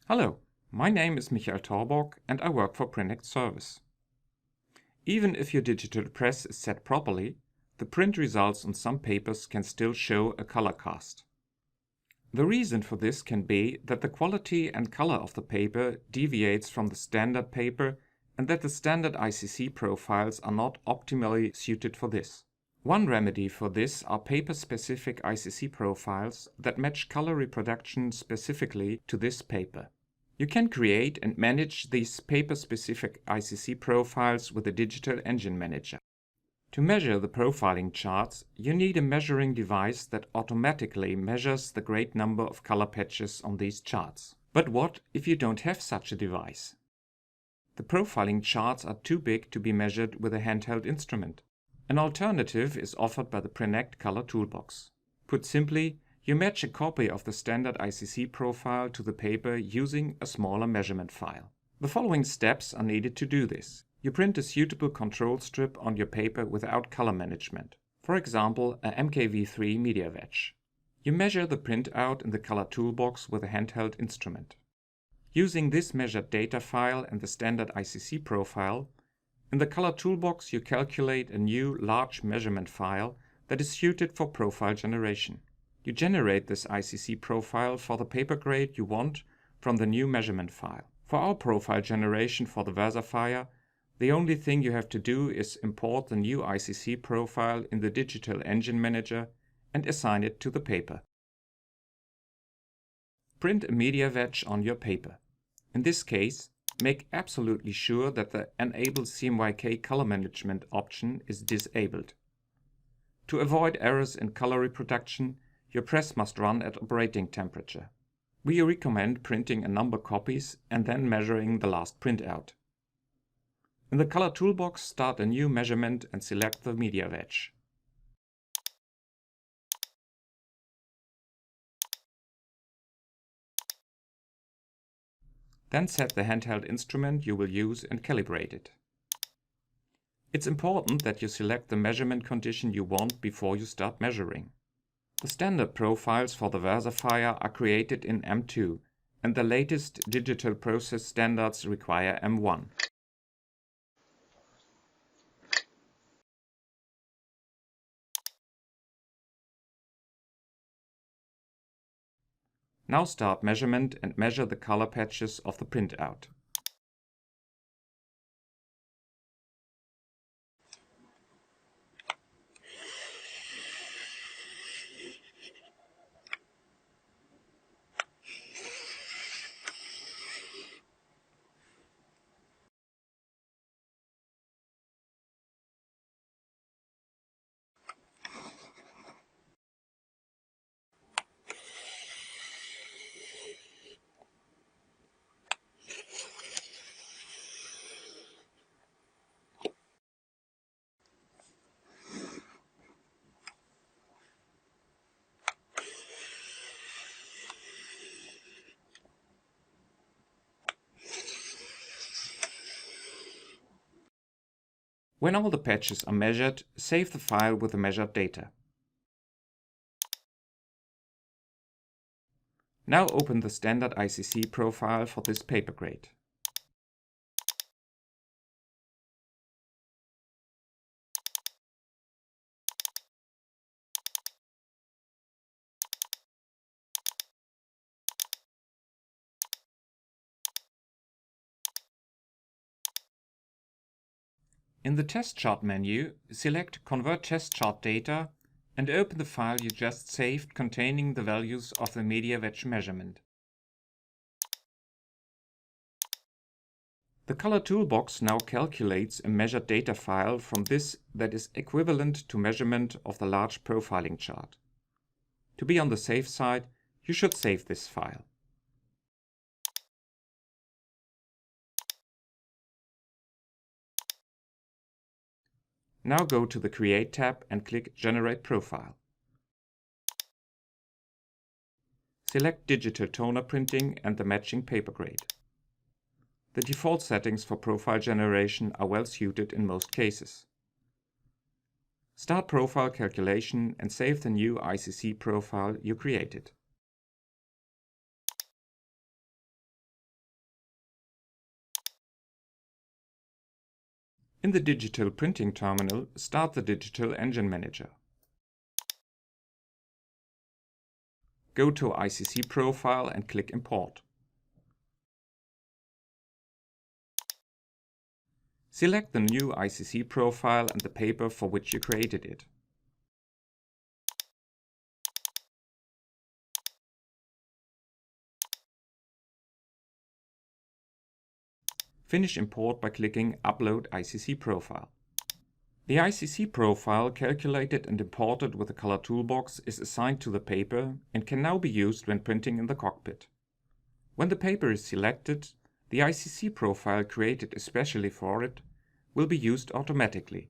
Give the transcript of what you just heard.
Hello, my name is Michael Torborg and I work for Prinect Service. Even if your digital press is set properly, the print results on some papers can still show a color cast. The reason for this can be that the quality and color of the paper deviates from the standard paper and that the standard ICC profiles are not optimally suited for this. One remedy for this are paper-specific ICC profiles that match color reproduction specifically to this paper. You can create and manage these paper-specific ICC profiles with a digital engine manager. To measure the profiling charts, you need a measuring device that automatically measures the great number of color patches on these charts. But what if you don't have such a device? The profiling charts are too big to be measured with a handheld instrument. An alternative is offered by the Prinect Color Toolbox. Put simply, you match a copy of the standard ICC profile to the paper using a smaller measurement file. The following steps are needed to do this. You print a suitable control strip on your paper without color management, for example a MKV3 media wedge. You measure the printout in the Color Toolbox with a handheld instrument. Using this measured data file and the standard ICC profile, in the Color Toolbox you calculate a new large measurement file that is suited for profile generation. You generate this ICC profile for the paper grade you want from the new measurement file. For our profile generation for the versifier, the only thing you have to do is import the new ICC profile in the Digital Engine Manager and assign it to the paper. Print a media wedge on your paper. In this case, make absolutely sure that the Enable CMYK color management option is disabled. To avoid errors in color reproduction, your press must run at operating temperature. We recommend printing a number copies and then measuring the last printout. In the Color Toolbox, start a new measurement and select the media wedge. Then set the handheld instrument you will use and calibrate it. It's important that you select the measurement condition you want before you start measuring. The standard profiles for the versifier are created in M2, and the latest digital process standards require M1. Now start measurement and measure the color patches of the printout. When all the patches are measured, save the file with the measured data. Now open the standard ICC profile for this paper grade. In the Test Chart menu, select Convert Test Chart Data and open the file you just saved containing the values of the media wedge measurement. The Color Toolbox now calculates a measured data file from this that is equivalent to measurement of the large profiling chart. To be on the safe side, you should save this file. Now go to the Create tab and click Generate Profile. Select Digital Toner Printing and the matching paper grade. The default settings for profile generation are well suited in most cases. Start profile calculation and save the new ICC profile you created. In the digital printing terminal, start the Digital Engine Manager. Go to ICC profile and click Import. Select the new ICC profile and the paper for which you created it. Finish import by clicking Upload ICC Profile. The ICC profile, calculated and imported with the Color Toolbox, is assigned to the paper and can now be used when printing in the cockpit. When the paper is selected, the ICC profile created especially for it will be used automatically.